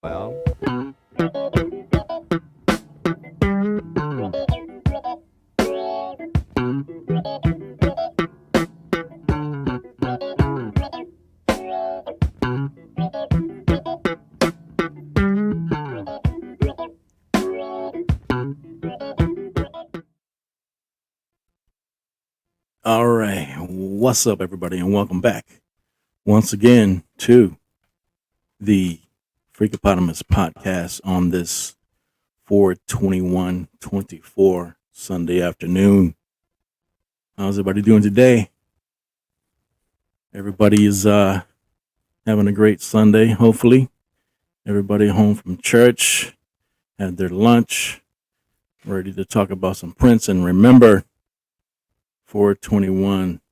Well, All right. What's up, everybody, and welcome back once again to the Freakopotamus podcast on this 4/21/24 Sunday afternoon. How's everybody doing today? Everybody is having a great Sunday, hopefully. Everybody home from church, had their lunch, ready to talk about some Prince and remember 4/21.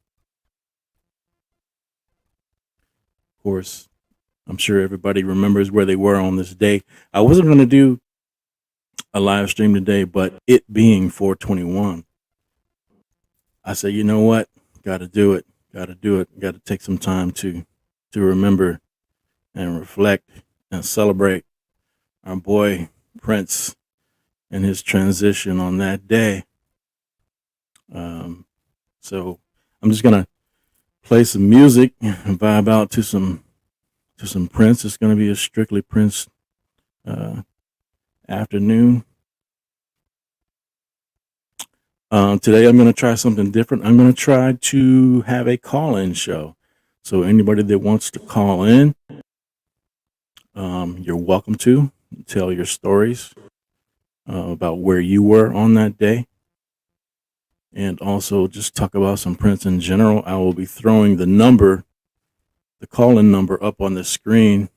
Of course, I'm sure everybody remembers where they were on this day. I wasn't going to do a live stream today, but it being 4/21, I said, you know what? Got to do it. Got to do it. Got to take some time to remember and reflect and celebrate our boy Prince and his transition on that day. So I'm just gonna play some music and vibe out to some Prince. It's gonna be a strictly Prince uh, afternoon. Today, I'm going to try something different. I'm going to try to have a call in show. So, anybody that wants to call in, you're welcome to tell your stories about where you were on that day. And also just talk about some Prince in general. I will be throwing the call in number up on the screen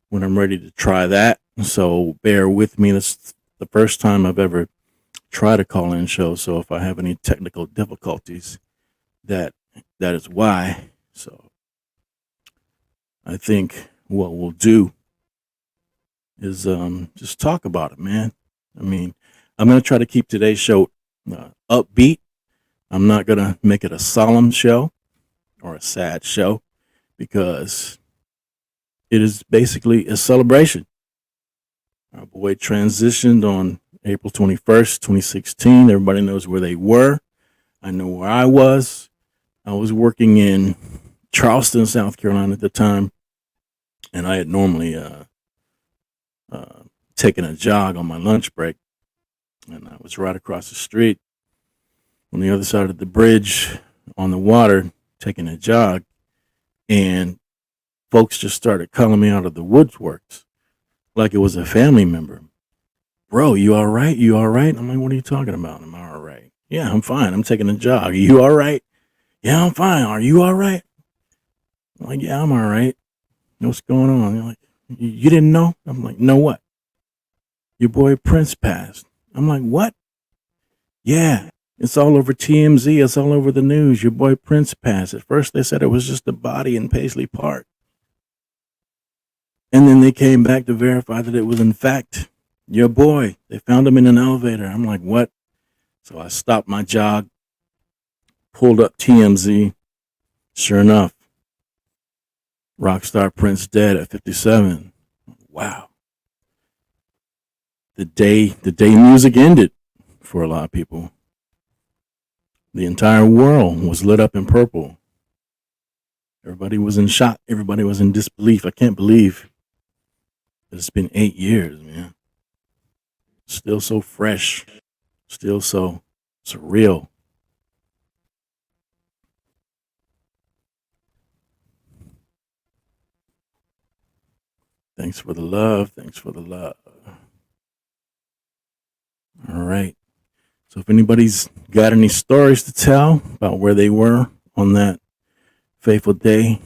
when I'm ready to try that. So, bear with me. That's the first time I've ever try to call in show. So if I have any technical difficulties, that is why. So I think what we'll do is just talk about it, man. I mean, I'm gonna try to keep today's show upbeat. I'm not gonna make it a solemn show or a sad show because it is basically a celebration. Our boy transitioned on April 21st, 2016. Everybody knows where they were. I know where I was. I was working in Charleston, South Carolina at the time, and I had normally uh, taken a jog on my lunch break, and I was right across the street on the other side of the bridge on the water taking a jog, and folks just started calling me out of the woodworks like it was a family member. Bro, you all right? You all right? I'm like, what are you talking about? Am I all right? Yeah, I'm fine. I'm taking a jog. Are you all right? Yeah, I'm fine. Are you all right? I'm like, yeah, I'm all right. What's going on? They're like, you didn't know? I'm like, no, what? Your boy Prince passed. I'm like, what? Yeah, it's all over TMZ. It's all over the news. Your boy Prince passed. At first, they said it was just a body in Paisley Park. And then they came back to verify that it was, in fact, your boy. They found him in an elevator. I'm like, what? So I stopped my jog, pulled up TMZ. Sure enough, Rockstar Prince dead at 57. Wow. The day music ended for a lot of people. The entire world was lit up in purple. Everybody was in shock. Everybody was in disbelief. I can't believe it's been 8 years, man. Still so fresh. Still so surreal. Thanks for the love. Thanks for the love. All right. So if anybody's got any stories to tell about where they were on that fateful day,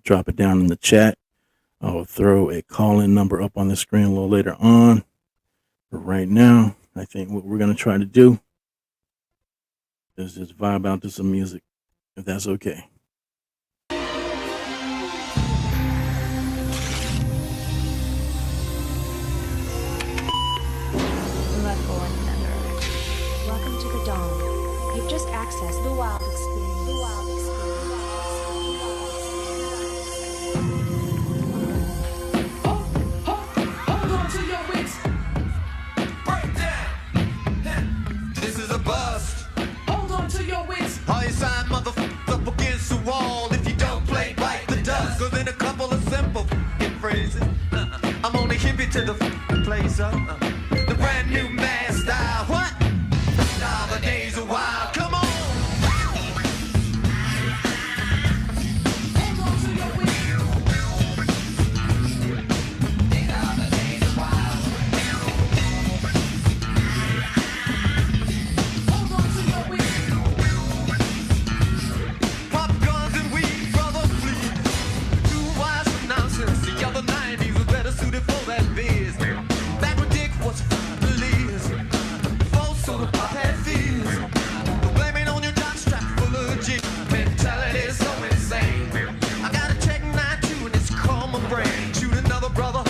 drop it down in the chat. I'll throw a call-in number up on the screen a little later on. But right now, I think what we're going to try to do is just vibe out to some music, if that's okay. Level Remember. Welcome to the dawn. You've just accessed the wild experience.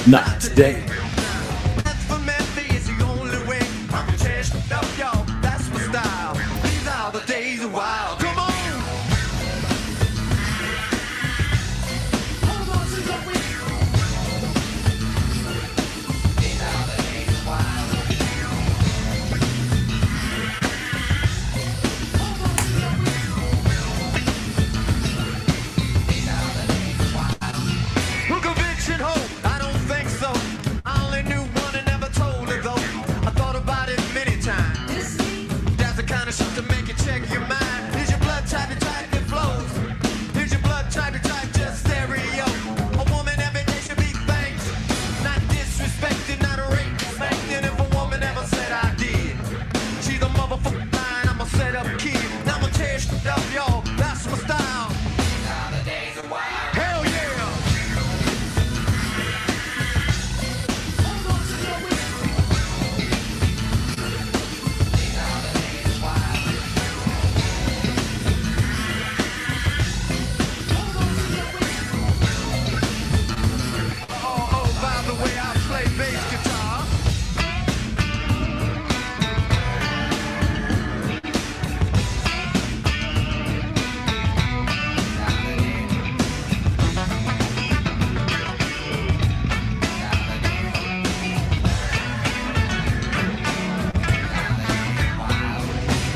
Not today. For Memphis is the only way. I'm chased up, y'all. That's my style. These are the days of wild. Come on. Hold on to the wheel. These are the days of wild. Hold on to the wheel. These are the days of wild. Who conviction hope? I don't think so. I only knew one and never told it though. I thought about it many times. That's the kind of shit to make you check your mind. Is your blood type the type that flows? Is your blood type the type just stereo? A woman every day should be thanked, not disrespected, not raped, spanked. And if a woman ever said I did, she's a motherfucking line. I'm a set up kid. Now I'm tear shit up, y'all. That's my style. Now the days are wild. Hell yeah. Hold on to your wheel. These are the days of wild. Hold on to your wheel. Oh, by the way, I play bass guitar.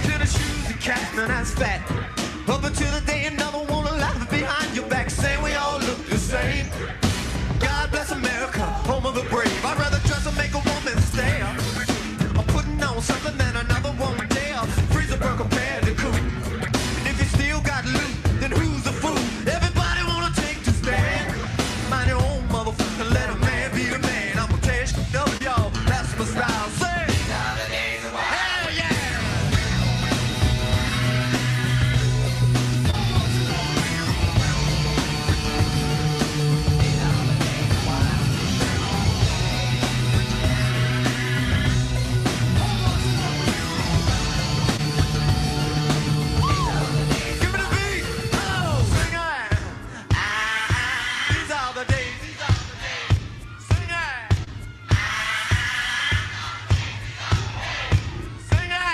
Tennis shoes and cat, man, that's fat. Up until the day another one will laugh behind your back, saying we all look the same. God bless America, home of the brave. I'd rather dress and make a woman stare. I'm putting on something that another woman dare. Freezer burn compared to cool. And if you still got loot, then who's the fool? Everybody wanna take to stand. Mind your own motherfucker, let a man be a man. I'm gonna tear shit up, y'all. That's my style. Say, hell yeah! Give me the beat. Oh, sing it. These are the days. These are the days. Sing it. Sing it.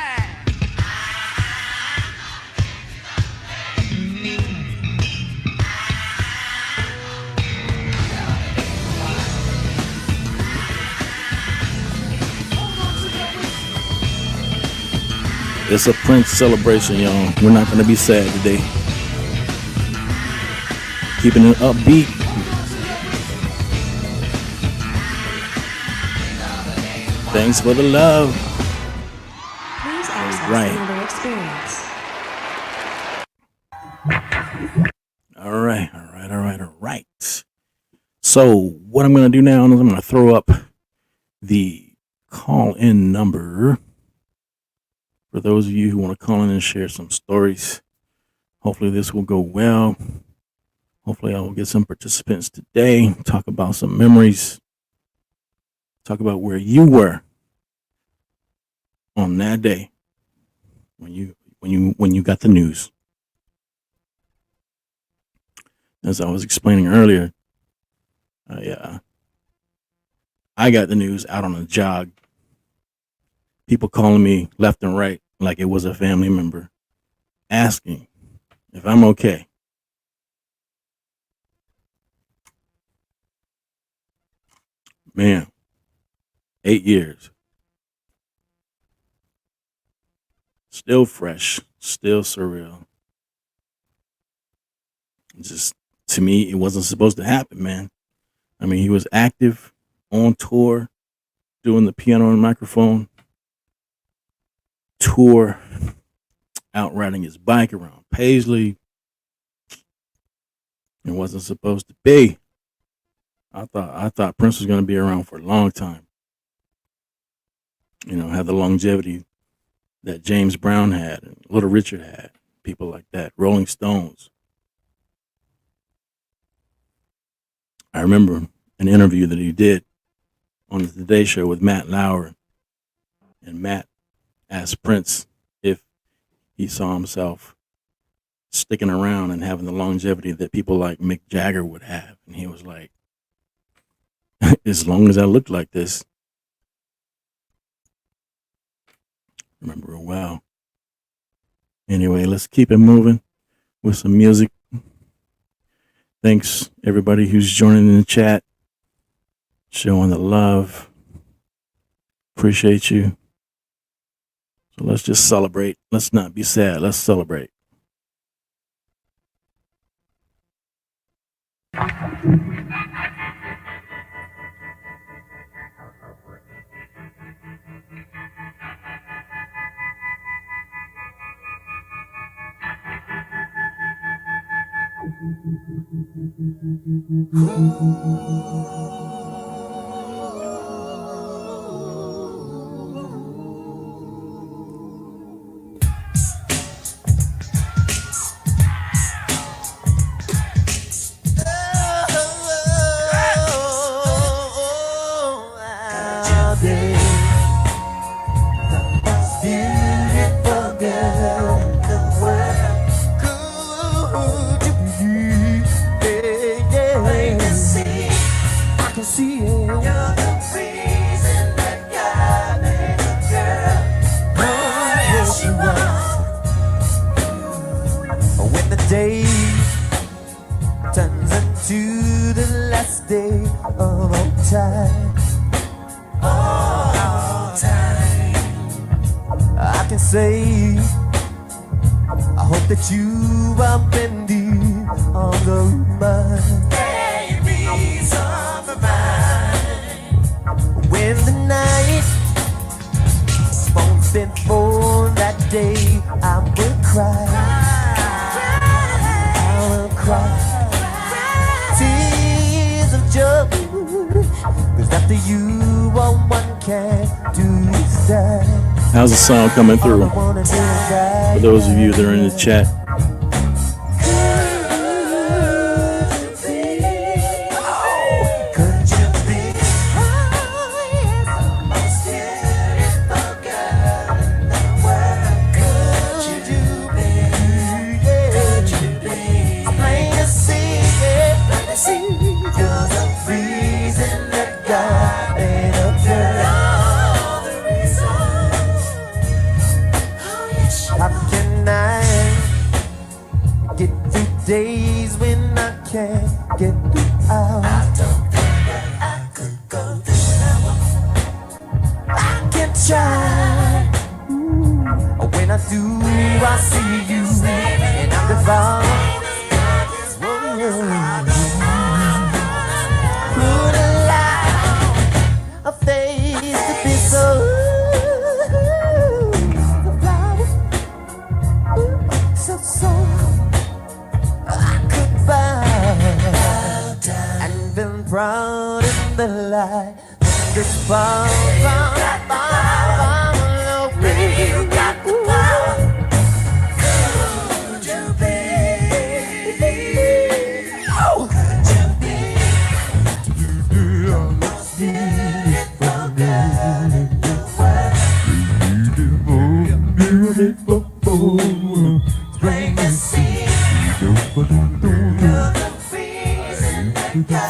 It's a Prince celebration, y'all. We're not going to be sad today. Keeping it upbeat. Thanks for the love. Please access right. another experience. All right. So what I'm going to do now is I'm going to throw up the call-in number for those of you who want to call in and share some stories. Hopefully this will go well. Hopefully I will get some participants today, talk about some memories, talk about where you were on that day when you got the news. As I was explaining earlier, I got the news out on a jog. People calling me left and right like it was a family member, asking if I'm okay. Man, 8 years. Still fresh, still surreal. Just, to me, it wasn't supposed to happen, man. I mean, he was active, on tour, doing the piano and microphone tour, out riding his bike around Paisley. It wasn't supposed to be. I thought Prince was going to be around for a long time. You know, have the longevity that James Brown had and Little Richard had, people like that, Rolling Stones. I remember an interview that he did on the Today Show with Matt Lauer, and Matt asked Prince if he saw himself sticking around and having the longevity that people like Mick Jagger would have, and he was like, as long as I looked like this. Remember a while. Anyway, let's keep it moving with some music. Thanks everybody who's joining in the chat, showing the love. Appreciate you. So let's just celebrate. Let's not be sad. Let's celebrate. How's the song coming through? For those of you that are in the chat.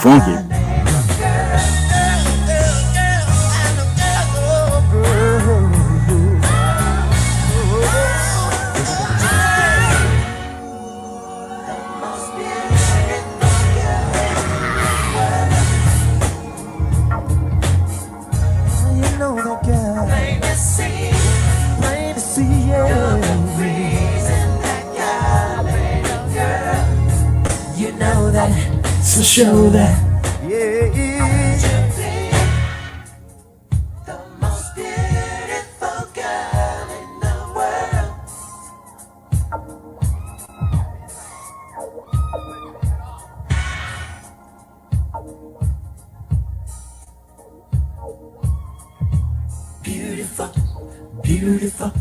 Funky. To show that, the most beautiful girl in the world. Beautiful, beautiful.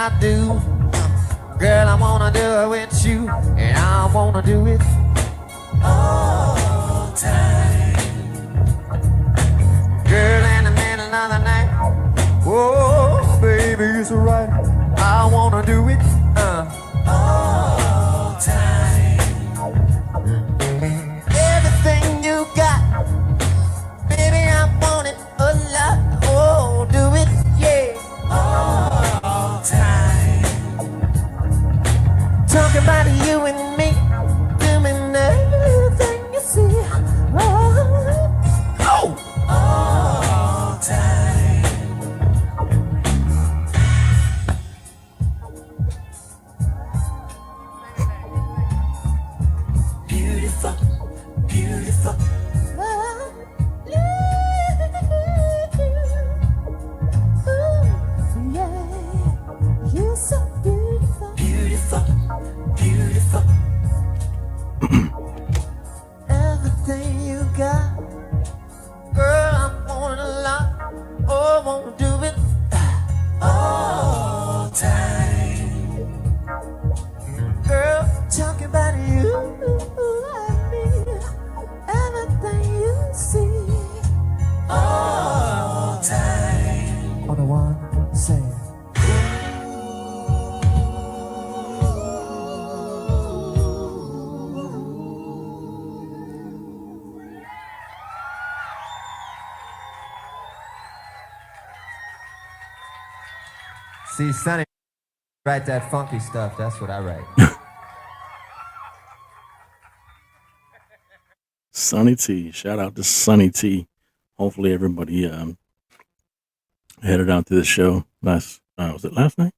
I do. Girl, I wanna do it with you, and I wanna do it all time. Girl, in the middle of the night, oh, baby, it's right. I wanna do it all time. Everything you got, baby, I want it a lot. Oh, do it, yeah, all time. Talking about you and me, doing everything you see. Oh, all time. Beautiful, beautiful. You're so beautiful, beautiful, beautiful. Everything you got, girl, I want a lot. Oh, I wanna do it all time. Girl, talking about you and me, everything you see all time. On the one, say it. See, Sonny, write that funky stuff. That's what I write. Sonny T. Shout out to Sonny T. Hopefully everybody headed out to the show was it last night?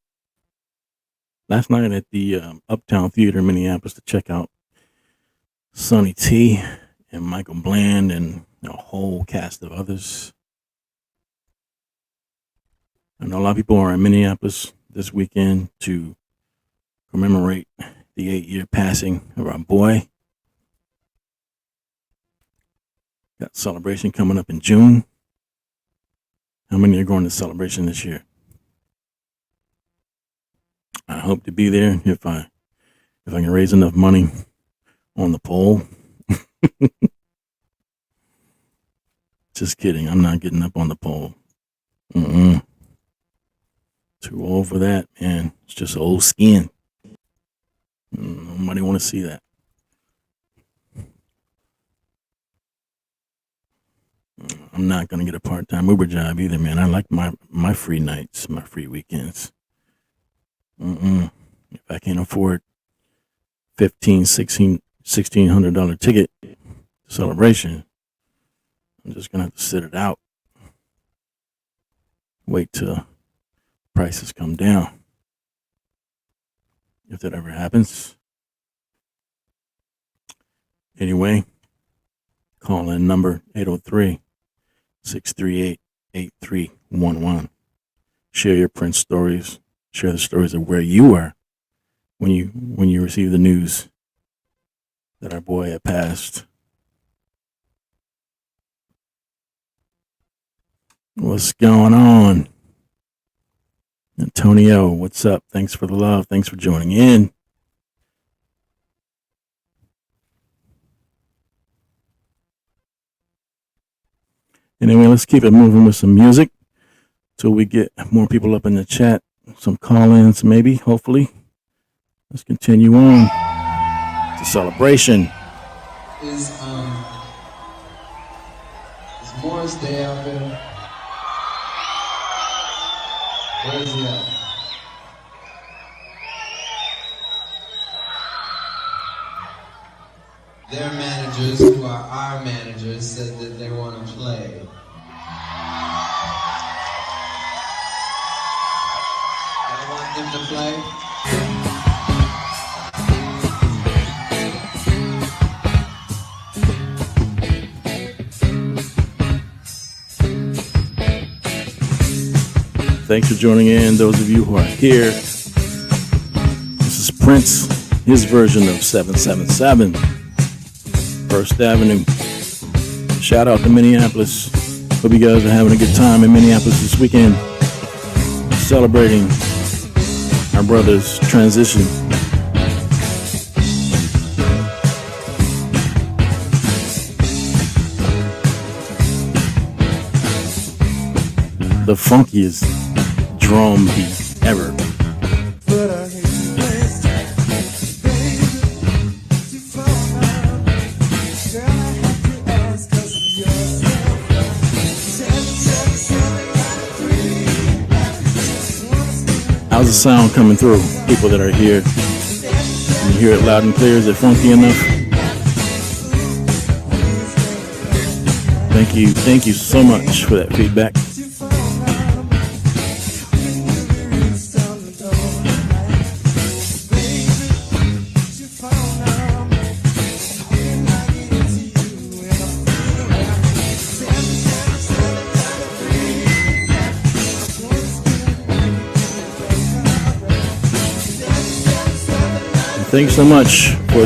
Last night at the Uptown Theater in Minneapolis to check out Sonny T and Michael Bland and a whole cast of others. I know a lot of people are in Minneapolis this weekend to commemorate the 8-year passing of our boy. Got a celebration coming up in June. How many are going to celebration this year? I hope to be there if I can raise enough money on the poll. Just kidding. I'm not getting up on the poll. Too old for that, man. It's just old skin. Nobody want to see that. I'm not going to get a part-time Uber job either, man. I like my free nights, my free weekends. If I can't afford $1,600 ticket celebration, I'm just going to have to sit it out. Wait till prices come down. If that ever happens. Anyway, call in number 803-638-8311. Share your Prince stories. Share the stories of where you were when you received the news that our boy had passed. What's going on? Antonio, what's up? Thanks for the love. Thanks for joining in. Anyway, let's keep it moving with some music till we get more people up in the chat. Some call-ins, maybe, hopefully. Let's continue on. It's a celebration. Is Morris Day out there? Where is he at? Their managers, who are our managers, said that they want to play. I want them to play. Thanks for joining in, those of you who are here. This is Prince, his version of 777, First Avenue. Shout out to Minneapolis. Hope you guys are having a good time in Minneapolis this weekend, celebrating our brother's transition. The funkiest drum beat ever. How's the sound coming through? People that are here, can you hear it loud and clear? Is it funky enough? Thank you so much for that feedback. Thanks so much for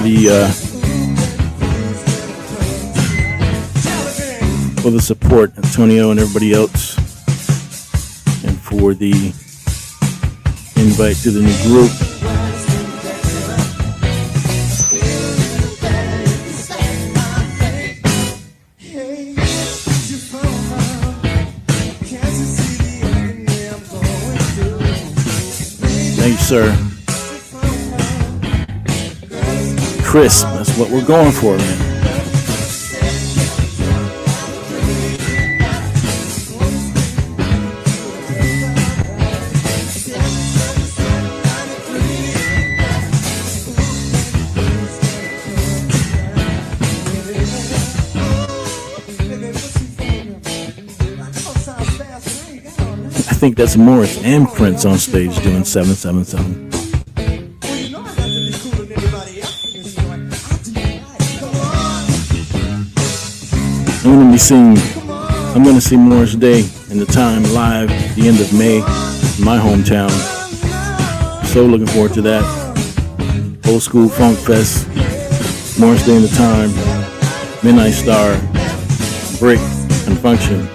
the support, Antonio and everybody else, and for the invite to the new group. Thank you, sir. Crisp, that's what we're going for, man. I think that's Morris and Prince on stage doing 777. I'm going to see Morris Day in the Time live at the end of May in my hometown. So looking forward to that. Old School Funk Fest, Morris Day in the Time, Midnight Star, Brick, and Function.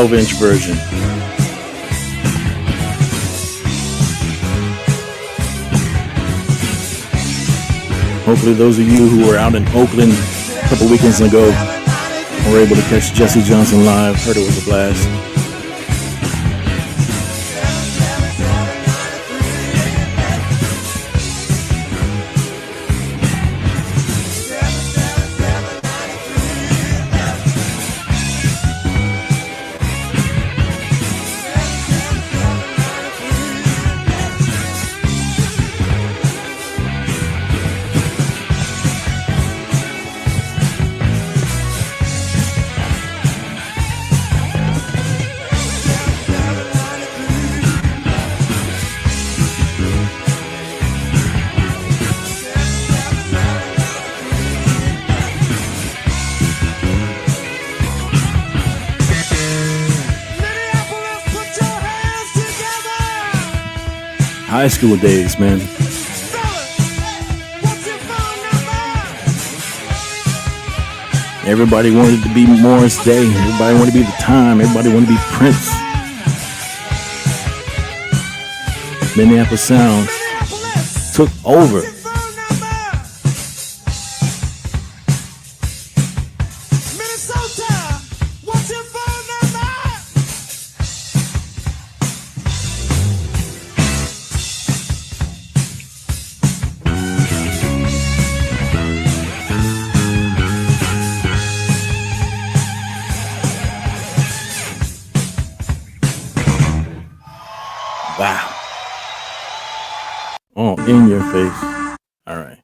Inch version. Hopefully those of you who were out in Oakland a couple weekends ago were able to catch Jesse Johnson live. Heard it was a blast. High school days, man. Everybody wanted to be Morris Day. Everybody wanted to be The Time. Everybody wanted to be Prince. Minneapolis Sound took over. Wow. All in your face. All right.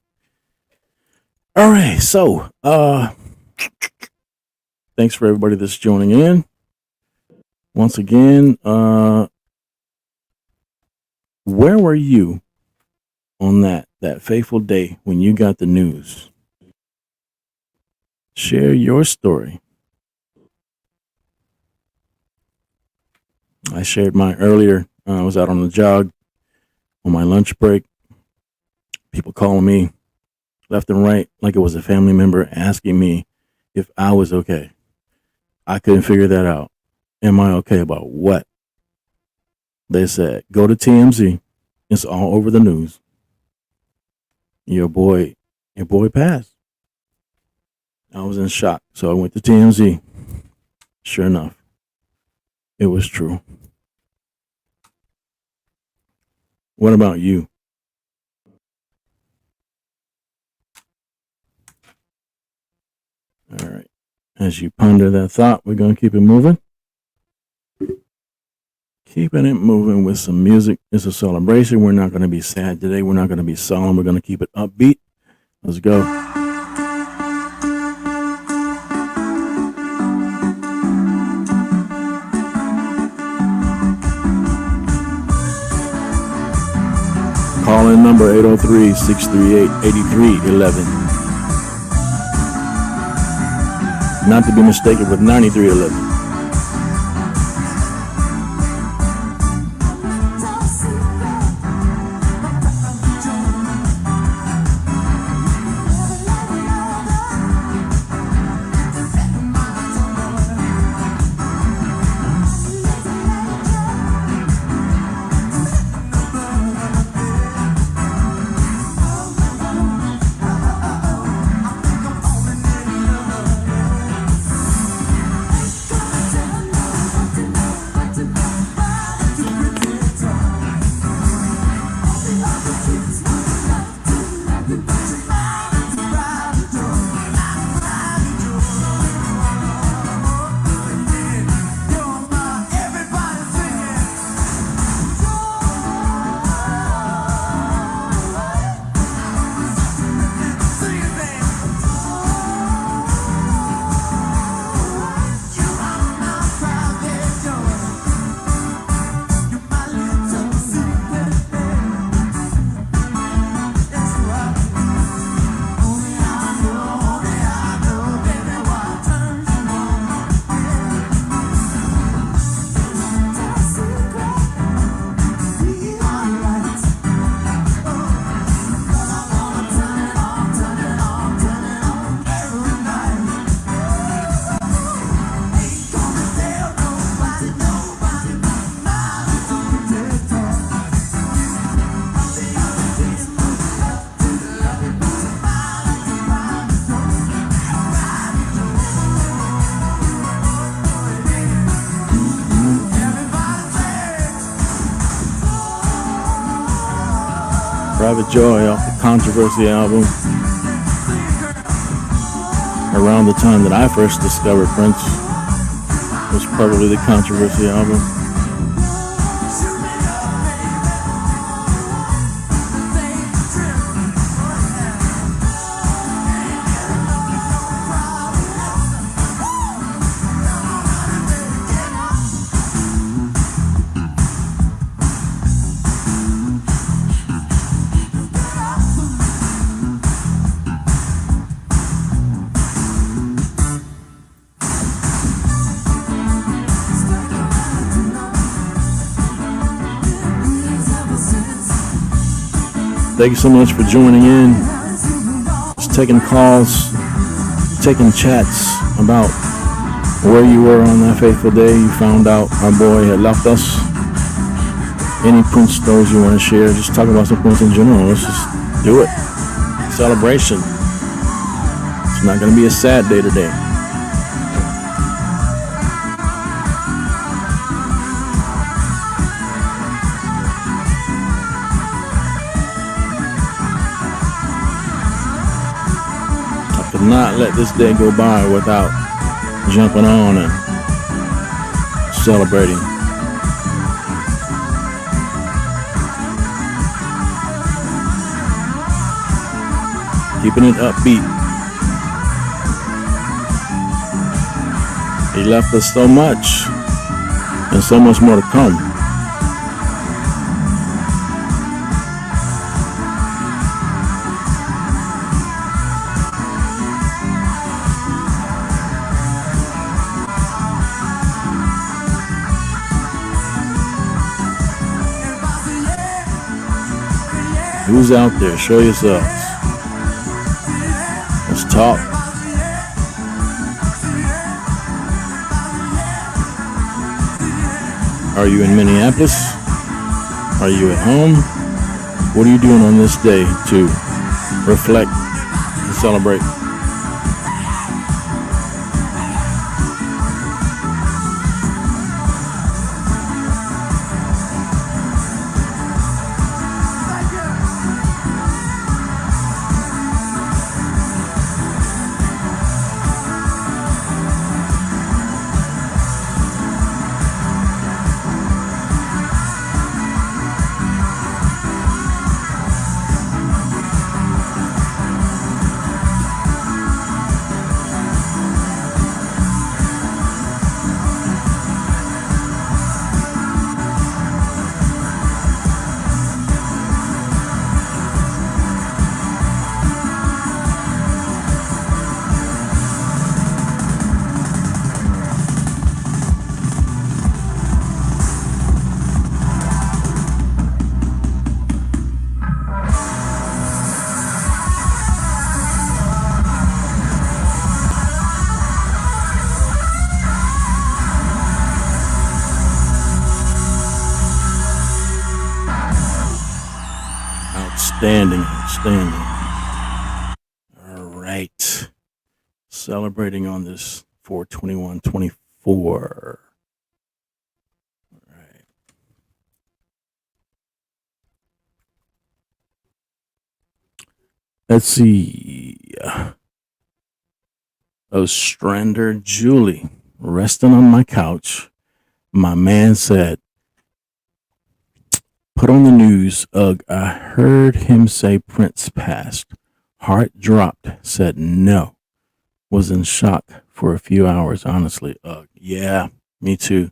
All right. So, thanks for everybody that's joining in. Once again, where were you on that fateful day when you got the news? Share your story. I shared mine earlier. I was out on the jog on my lunch break. People calling me left and right like it was a family member asking me if I was okay. I couldn't figure that out. Am I okay about what? They said, go to TMZ. It's all over the news. Your boy passed. I was in shock. So I went to TMZ. Sure enough, it was true. What about you? All right. As you ponder that thought, we're going to keep it moving. Keeping it moving with some music. It's a celebration. We're not going to be sad today. We're not going to be solemn. We're going to keep it upbeat. Let's go. Call in number 803-638-8311. Not to be mistaken with 9311. Private Joy off the Controversy album. Around the time that I first discovered Prince was probably the Controversy album. Thank you so much for joining in. Just taking calls, taking chats about where you were on that fateful day. You found out our boy had left us. Any Prince stories you want to share, just talk about some Prince in general. Let's just do it. Celebration. It's not going to be a sad day today. Not let this day go by without jumping on and celebrating. keeping it upbeat. He left us so much, and so much more to come. Who's out there? Show yourselves. Let's talk. Are you in Minneapolis? Are you at home? What are you doing on this day to reflect and celebrate? Outstanding. All right. Celebrating on this 4/21/24. All right. Let's see. Ostrander Julie, resting on my couch. My man said, put on the news, ugh, I heard him say Prince passed. Heart dropped, said no. Was in shock for a few hours, honestly. Ugh, yeah, me too.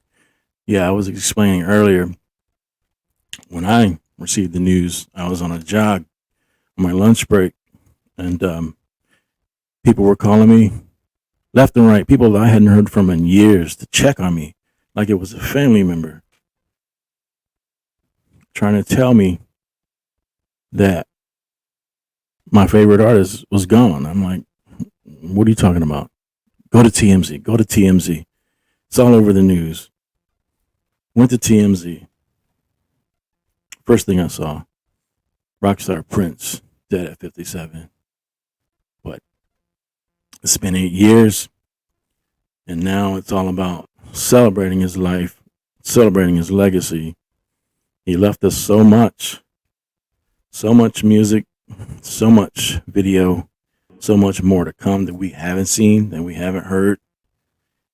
Yeah, I was explaining earlier, when I received the news, I was on a jog on my lunch break, and people were calling me left and right, people that I hadn't heard from in years, to check on me like it was a family member, trying to tell me that my favorite artist was gone. I'm like, what are you talking about? Go to TMZ. Go to TMZ. It's all over the news. Went to TMZ. First thing I saw, rockstar Prince, dead at 57. But it's been 8 years, and now it's all about celebrating his life, celebrating his legacy. He left us so much music, so much video, so much more to come that we haven't seen, that we haven't heard.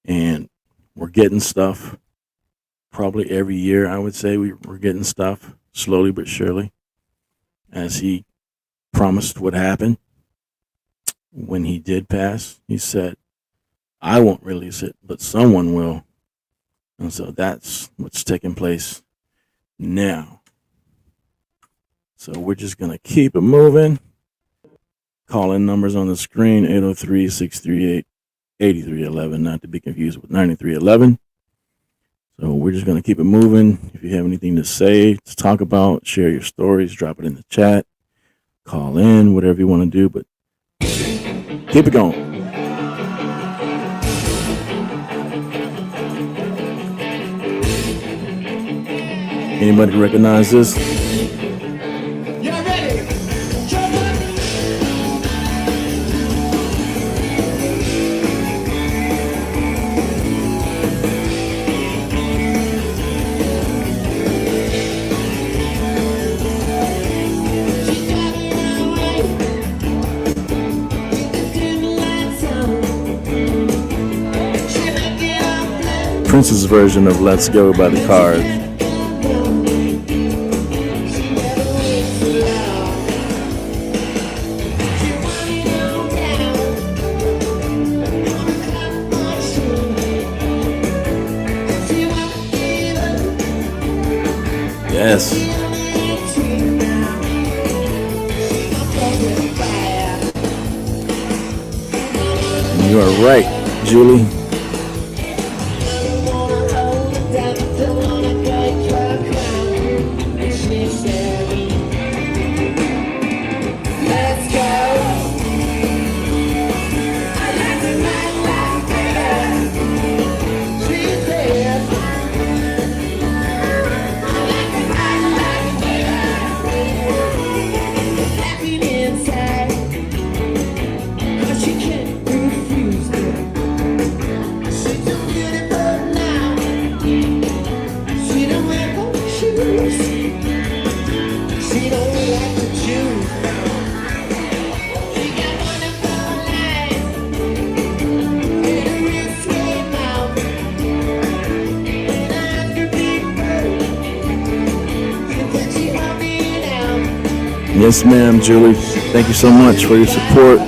And we're getting stuff probably every year. I would say we're getting stuff slowly but surely, as he promised would happen. When he did pass, he said, I won't release it, but someone will. And so that's what's taking place now. So we're just going to keep it moving. Call in numbers on the screen, 803-638-8311, not to be confused with 9311. So we're just going to keep it moving. If you have anything to say, to talk about, share your stories, drop it in the chat, call in, whatever you want to do, but keep it going. Anybody recognize this? Y'all ready? Jump up. Prince's version of Let's Go by the Cars. Yes. You are right, Julie. Yes, ma'am, Julie. Thank you so much for your support.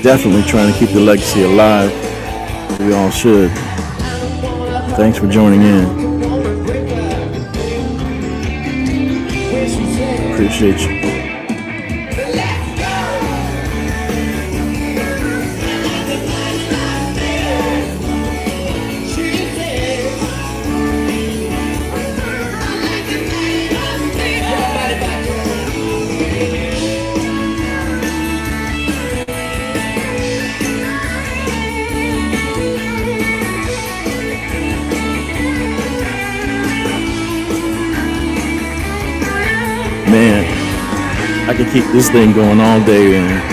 Definitely trying to keep the legacy alive. We all should. Thanks for joining in. Appreciate you. Man, I could keep this thing going all day, man.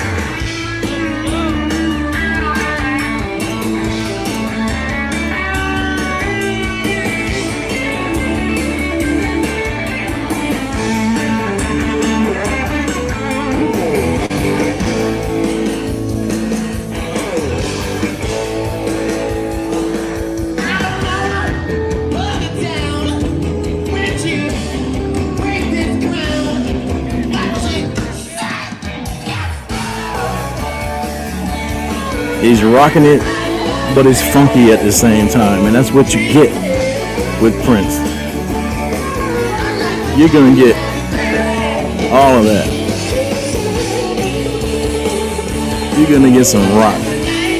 He's rocking it, but it's funky at the same time, and that's what you get with Prince. You're gonna get all of that. You're gonna get some rock,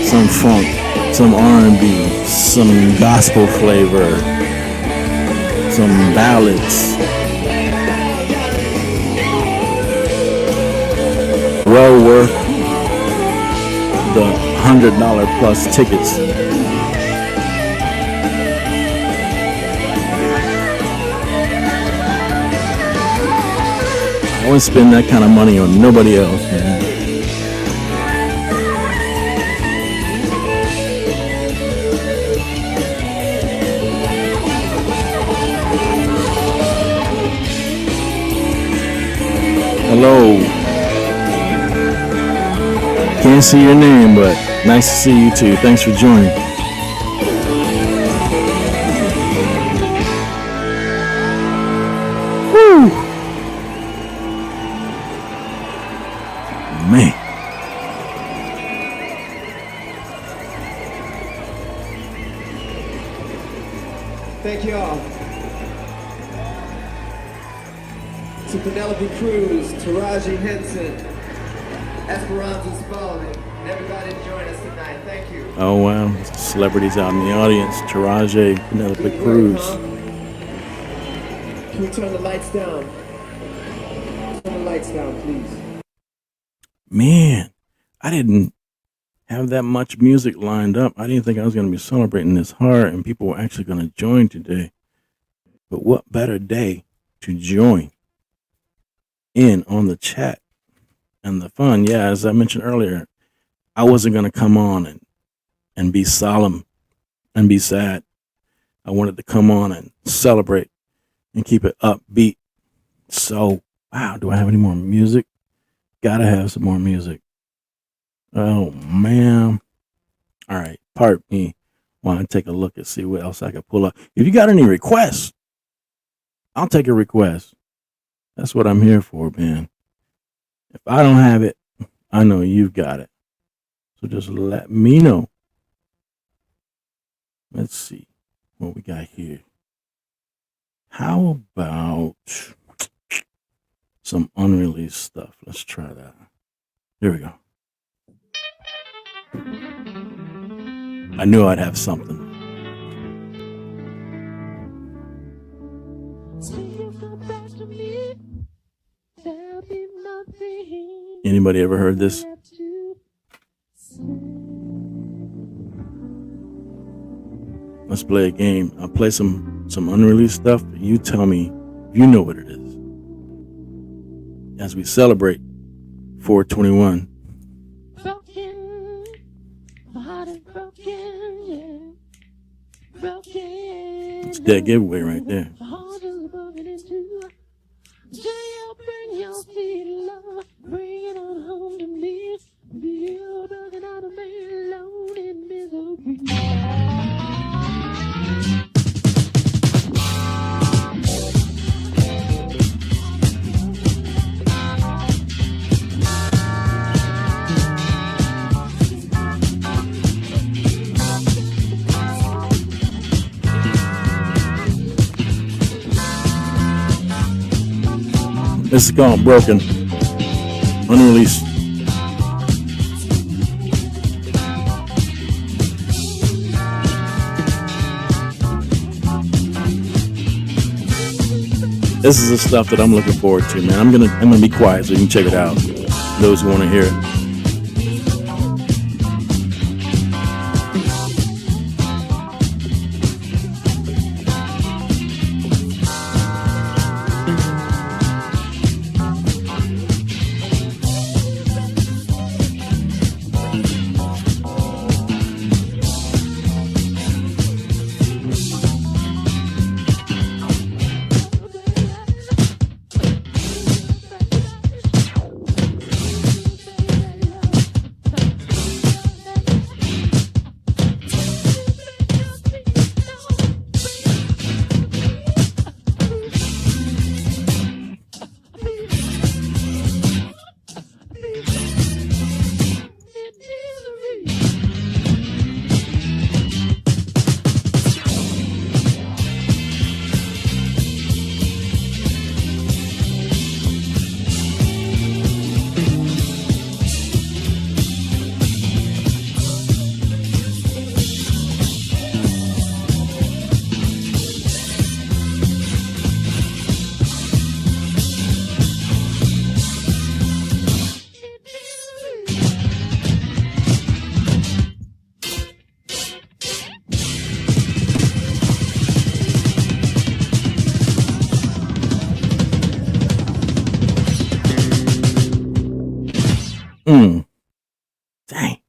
some funk, some R&B, some gospel flavor, some ballads. Well worth the $100 plus tickets. I wouldn't spend that kind of money on nobody else, man. Hello. Can't see your name, but nice to see you too. Thanks for joining. Woo! Man. Thank you all. To Penelope Cruz, Taraji Henson, Esperanza's following, and everybody join us tonight. Thank you. Oh wow, celebrities out in the audience. Taraji, Penelope Cruz. Can we turn the lights down? Turn the lights down, please. Man, I didn't have that much music lined up. I didn't think I was going to be celebrating this hard and people were actually going to join today. But what better day to join in on the chat and the fun? Yeah, as I mentioned earlier, I wasn't going to come on and be solemn and be sad. I wanted to come on and celebrate and keep it upbeat. So, wow, do I have any more music? Gotta have some more music. Oh, man. All right, pardon me while I take a look and see what else I can pull up. If you got any requests, I'll take a request. That's what I'm here for, man. If I don't have it, I know you've got it. So just let me know. Let's see what we got here. How about some unreleased stuff? Let's try that. Here we go. I knew I'd have something. Anybody ever heard this? Let's play a game. I'll play some unreleased stuff. You tell me if you know what it is. As we celebrate 421. It's a dead giveaway right there. This is called Broken. Unreleased. This is the stuff that I'm looking forward to, man. I'm gonna be quiet so you can check it out. Those who want to hear it. Dang.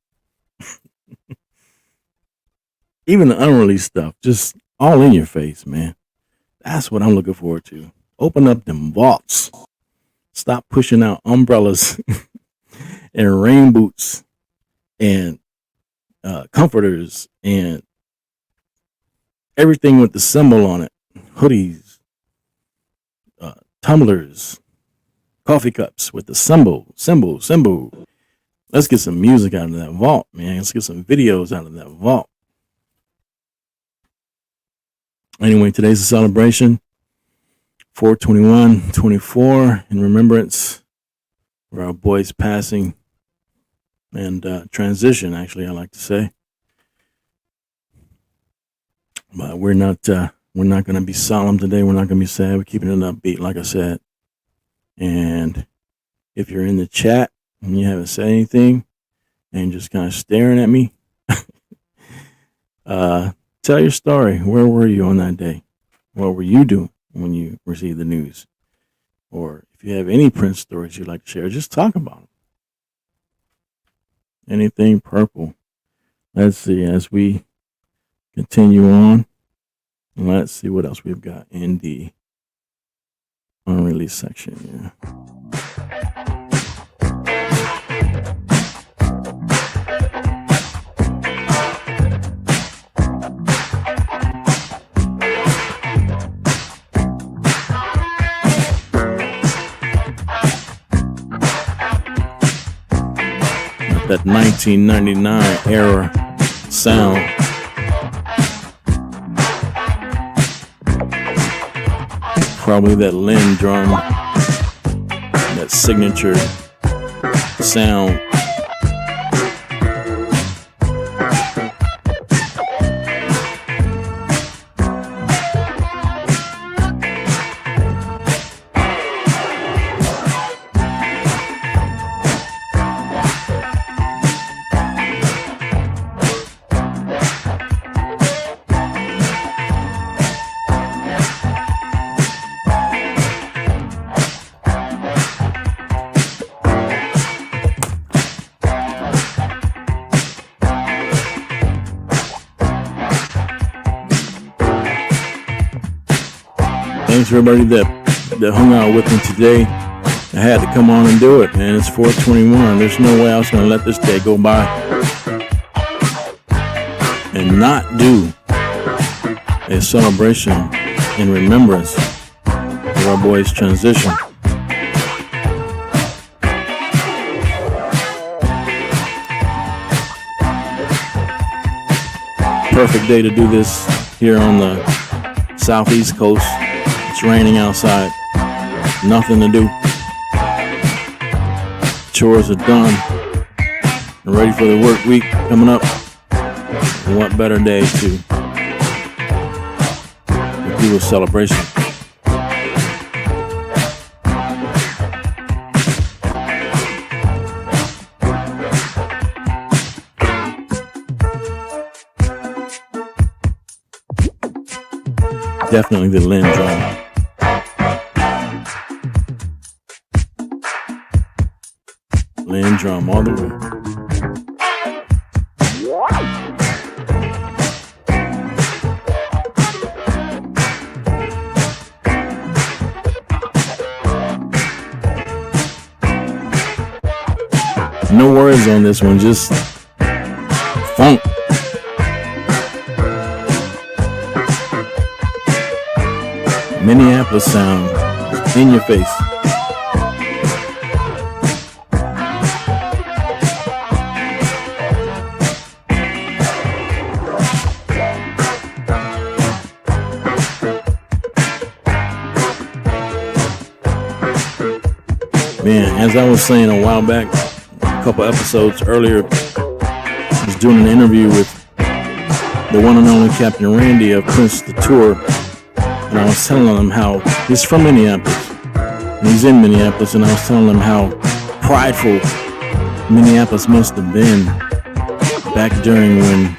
Even the unreleased stuff, just all in your face, man. That's what I'm looking forward to. Open up them vaults. Stop pushing out umbrellas and rain boots and comforters and everything with the symbol on it. Hoodies, tumblers, coffee cups with the symbol. Let's get some music out of that vault, man. Let's get some videos out of that vault. Anyway, today's a celebration. 4/21/24 in remembrance for our boy's passing and transition, actually, I like to say. But we're not going to be solemn today. We're not going to be sad. We're keeping it upbeat, like I said. And if you're in the chat and you haven't said anything and just kind of staring at me, tell your story. Where were you on that day? What were you doing when you received the news? Or if you have any Prince stories you'd like to share, just talk about them. Anything purple. Let's see, as we continue on, let's see what else we've got in the unreleased section. Yeah. That 1999 era sound. Probably that Lynn drum, that signature sound. Thanks for everybody that hung out with me today. I had to come on and do it, man. It's 421. There's no way I was going to let this day go by and not do a celebration in remembrance of our boy's transition. Perfect day to do this here on the southeast coast. It's raining outside. Nothing to do. Chores are done. And ready for the work week coming up. And what better day to do a celebration? Definitely the Lynn drum. Lynn drum all the way. No words on this one, just funk. Minneapolis sound in your face. Man, as I was saying a while back, a couple episodes earlier, I was doing an interview with the one and only Captain Randy of Prince the Tour, and I was telling him how he's from Minneapolis, and he's in Minneapolis, and I was telling him how prideful Minneapolis must have been back during when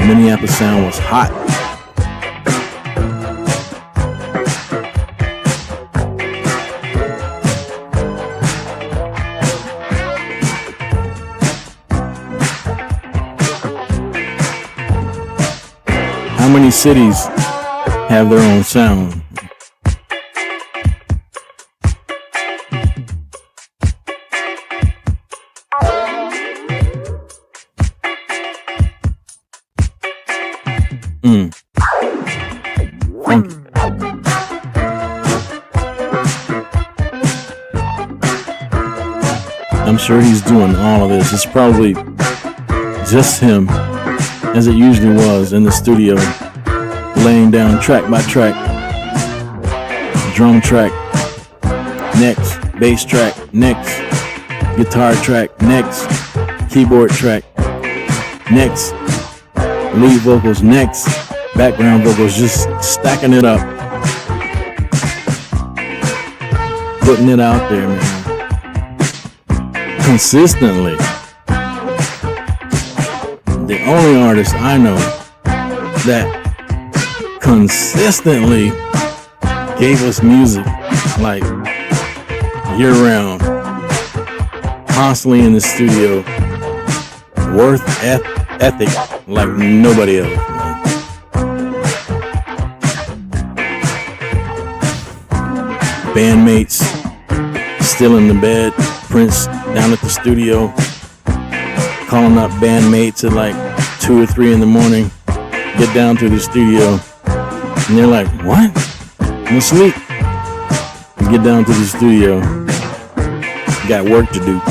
Minneapolis sound was hot. How many cities have their own sound? Funky. I'm sure he's doing all of this. It's probably just him, as it usually was in the studio, laying down track by track, drum track, next, bass track, next, guitar track, next, keyboard track, next, lead vocals, next, background vocals, just stacking it up, putting it out there, man, consistently. The only artist I know that consistently gave us music like year round, constantly in the studio, worth ethic like nobody else. Bandmates still in the bed, Prince down at the studio, calling up bandmates at like 2 or 3 in the morning, get down to the studio, and they're like, what? I'm asleep. You get down to the studio, got work to do.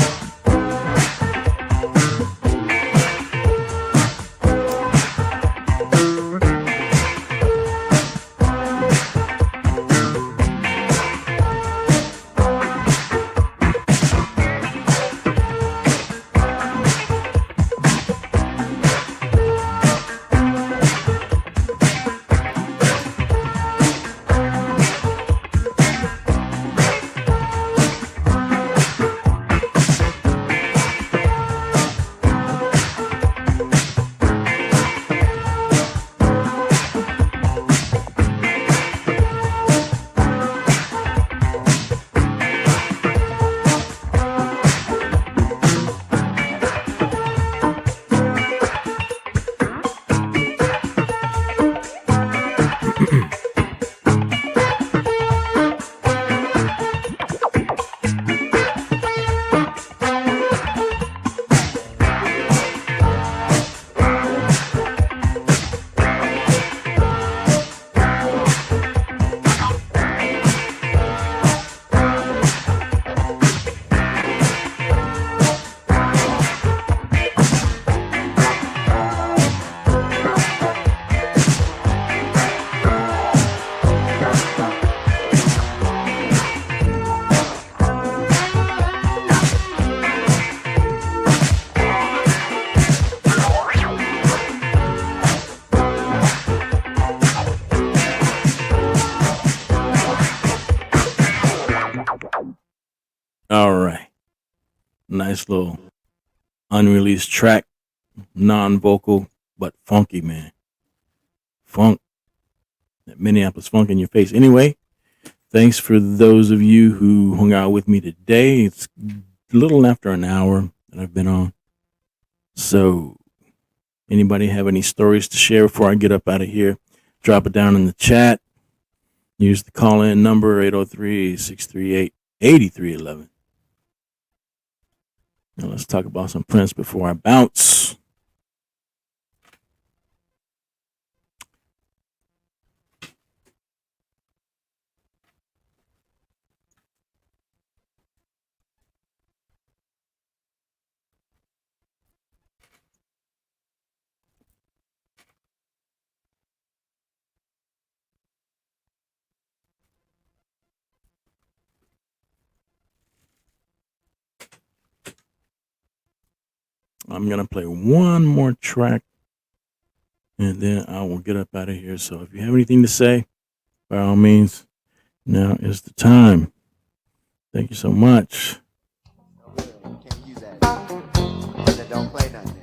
nice little unreleased track, non-vocal but funky, man. Funk, that Minneapolis funk in your face. Anyway, thanks for those of you who hung out with me today. It's a little after an hour that I've been on. So, anybody have any stories to share before I get up out of here? Drop it down in the chat. Use the call-in number 803-638-8311. Now let's talk about some Prince before I bounce. I'm going to play one more track and then I will get up out of here. So if you have anything to say, by all means, now is the time. Thank you so much. Can't use that. And then don't play nothing.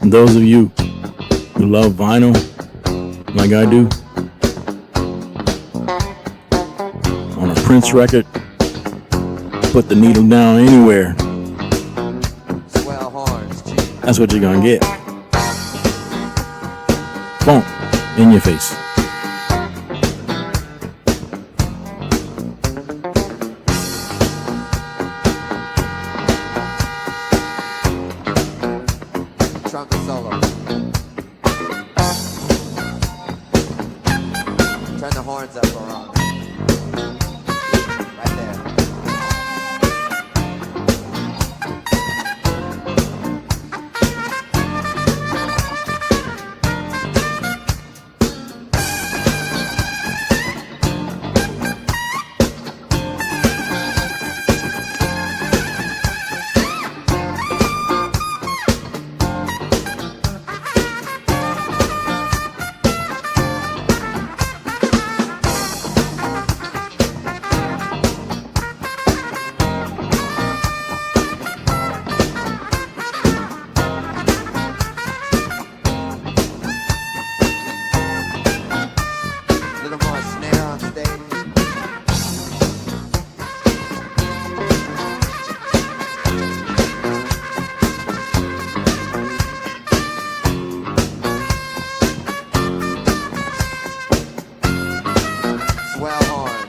And those of you who love vinyl, like I do, on a Prince record, put the needle down anywhere. Swell horns, G. That's what you're gonna get. Boom, in your face. Trumpet solo. Turn the horns up around. Right there. Little more snare on stage. Swell horns.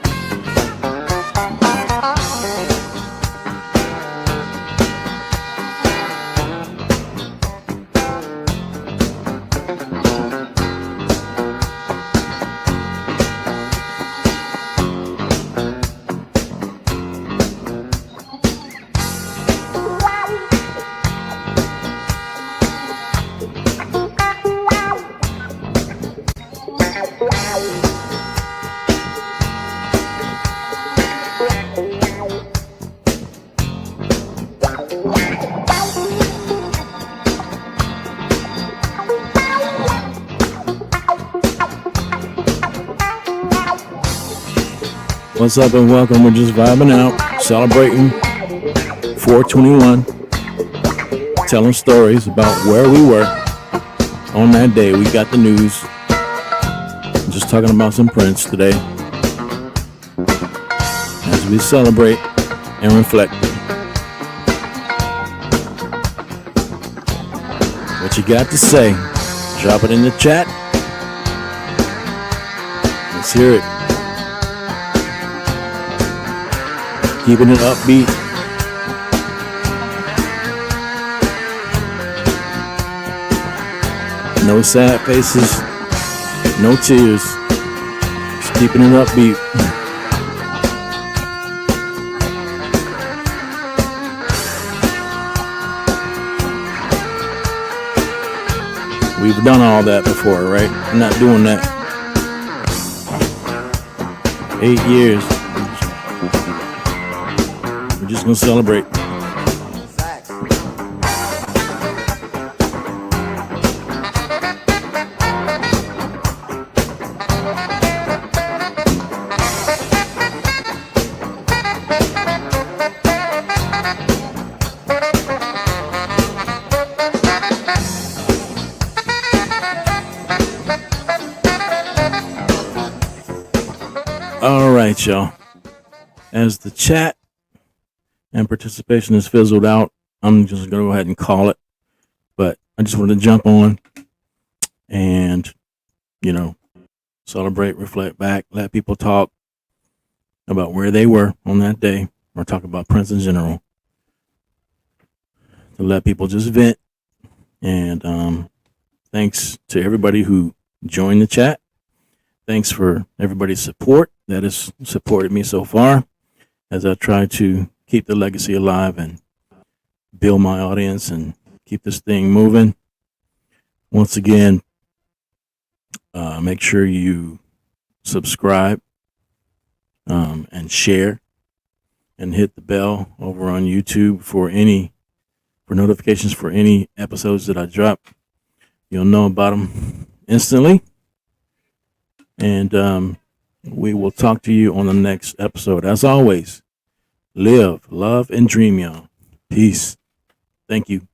What's up and welcome. We're just vibing out, celebrating 421, telling stories about where we were on that day. We got the news. Just talking about some Prince today as we celebrate and reflect. What you got to say? Drop it in the chat. Let's hear it. Keeping it upbeat. No sad faces. No tears. Just keeping it upbeat. We've done all that before, right? I'm not doing that. 8 years. We're just gonna celebrate. Sax. All right, y'all. As the chat and participation is fizzled out, I'm just going to go ahead and call it. But I just wanted to jump on and, celebrate, reflect back, let people talk about where they were on that day, or talk about Prince in general, to let people just vent. And thanks to everybody who joined the chat. Thanks for everybody's support that has supported me so far as I try to keep the legacy alive and build my audience and keep this thing moving. Once again, make sure you subscribe and share and hit the bell over on YouTube for notifications for any episodes that I drop. You'll know about them instantly. And we will talk to you on the next episode. As always, live, love, and dream, y'all. Peace. Thank you.